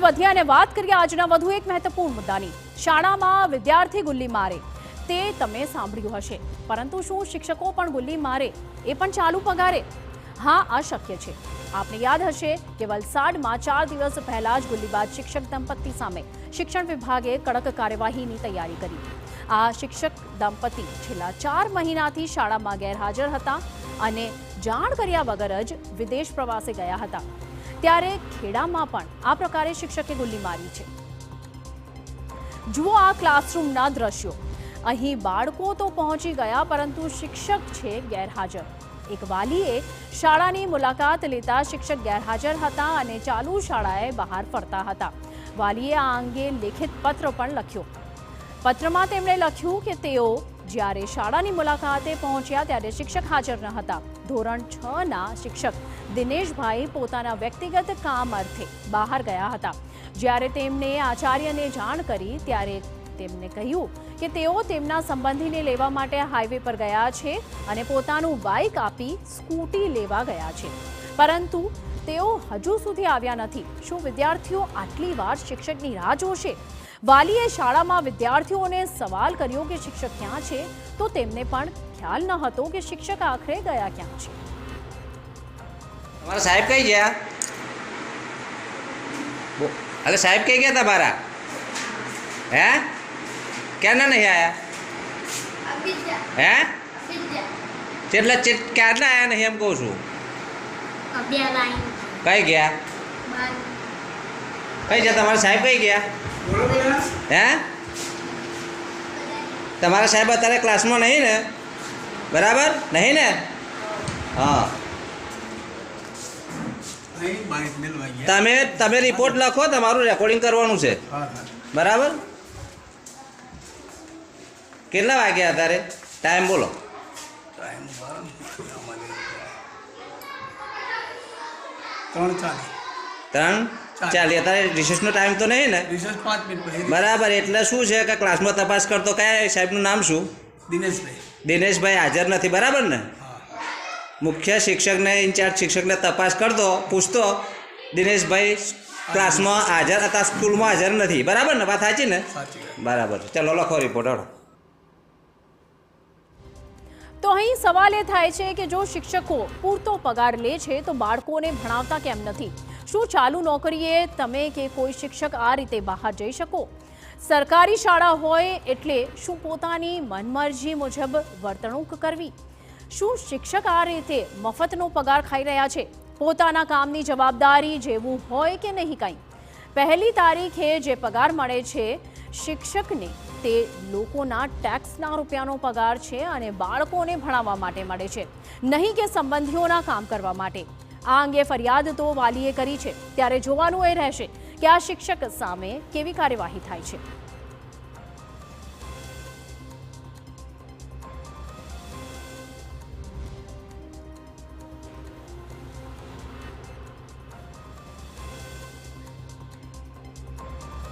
વધીએ અને વાત કરીએ આજના વધુ એક મહત્વપૂર્ણ મુદ્દાની। શાળામાં વિદ્યાર્થી ગુલ્લી મારે તે તમે સાંભળ્યું હશે, પરંતુ શું શિક્ષકો પણ ગુલ્લી મારે, એ પણ ચાલુ પગારે? હા, આ શક્ય છે। આપને યાદ હશે કે વલસાડમાં 4 દિવસ પહેલા જ ગુલ્લીબાજ શિક્ષક દંપતી સામે શિક્ષણ વિભાગે કડક કાર્યવાહીની તૈયારી કરી। આ શિક્ષક દંપતી છેલ્લા 4 મહિનાથી શાળામાં ગેરહાજર હતા અને જાણ કર્યા વગર જ વિદેશ પ્રવાસે ગયા હતા। ત્યારે ખેડામાં પણ આ પ્રકારે શિક્ષકે ગુલ્લી મારી છે। જુઓ આ ક્લાસરૂમના દ્રશ્યો। અહીં બાળકો તો પહોંચી ગયા, પરંતુ શિક્ષક છે ગેરહાજર। એક વાલીએ શાળાની મુલાકાત લેતા શિક્ષક ગેરહાજર હતા અને ચાલુ શાળાએ બહાર ફરતા હતા। વાલીએ આ અંગે લેખિત પત્ર પણ લખ્યો। પત્રમાં તેમણે લખ્યું કે તેઓ જ્યારે શાળાની મુલાકાતે પહોંચ્યા ત્યારે શિક્ષક હાજર ન હતા। ધોરણ 6ના શિક્ષક દિનેશભાઈ પોતાના વ્યક્તિગત કામ અર્થે બહાર ગયા હતા। જ્યારે તેમણે આચાર્યને જાણ કરી ત્યારે તેમને કહ્યું કે તેઓ તેમના સંબંધીને લેવા માટે હાઈવે પર ગયા છે અને પોતાનું બાઇક આપી સ્કૂટી લેવા ગયા છે, પરંતુ તેઓ હજુ સુધી આવ્યા નથી। શું વિદ્યાર્થીઓ આટલી વાર શિક્ષકની રાહ જોશે? વાલીએ શાળામાં વિદ્યાર્થીઓને સવાલ કર્યો કે શિક્ષક ક્યાં છે, તો તેમને પણ ખ્યાલ ન હતો કે શિક્ષક આખરે ગયા ક્યાં છે। તમારા સાહેબ કઈ ગયા? અરે સાહેબ કઈ ગયા તમારા? હે ક્યારના નહીં આયા? હે કેટલા ક્યારના આયા નહીં એમ કહું છું। કઈ ગયા? કઈ ગયા તમારા સાહેબ? કઈ ગયા? હે તમારા સાહેબ અત્યારે ક્લાસમાં નહીં ને? બરાબર નહીં ને? હા, તમે રિપોર્ટ લખો, તમારું રેકોર્ડિંગ કરવાનું છે। બરાબર? કેટલા વાગ્યા અત્યારે? ટાઈમ બોલો। 3:40 અત્યારે રિસેસનો ટાઈમ તો નહીં ને? બરાબર, એટલે શું છે કે ક્લાસમાં તપાસ કરતો કયા સાહેબનું નામ શું? દિનેશભાઈ હાજર નથી, બરાબર ને? મુખ્ય શિક્ષકને ઇન્ચાર્જ શિક્ષકને તપાસ કરતો, પૂછતો દિનેશભાઈ ક્લાસમાં હાજર હતા, સ્કૂલમાં હાજર નથી, બરાબર ને? વાત સાચી ને? બરાબર, ચલો લખો રિપોર્ટ। તો અહીં સવાલ એ થાય છે કે જો શિક્ષકો પૂરતો પગાર લે છે તો બાળકોને ભણાવતા કેમ નથી? શું ચાલુ નોકરીએ તમે કે કોઈ શિક્ષક આ રીતે બહાર જઈ શકો? સરકારી શાળા હોય એટલે શું પોતાની મનમરજી મુજબ વર્તણૂક કરવી? શું શિક્ષક આ રીતે મફતનો પગાર ખાઈ રહ્યા છે? પોતાના કામની જવાબદારી જેવું હોય કે નહીં કંઈ? 1લી તારીખે જે પગાર મળે છે શિક્ષકને, તે લોકોના ટેક્સના રૂપિયાનો પગાર છે અને બાળકોને ભણાવવા માટે મળે છે, નહીં કે સંબંધીઓના કામ કરવા માટે। આ અંગે ફરિયાદ તો વાલીએ કરી છે, ત્યારે જોવાનું એ રહેશે કે આ શિક્ષક સામે કેવી કાર્યવાહી થાય છે।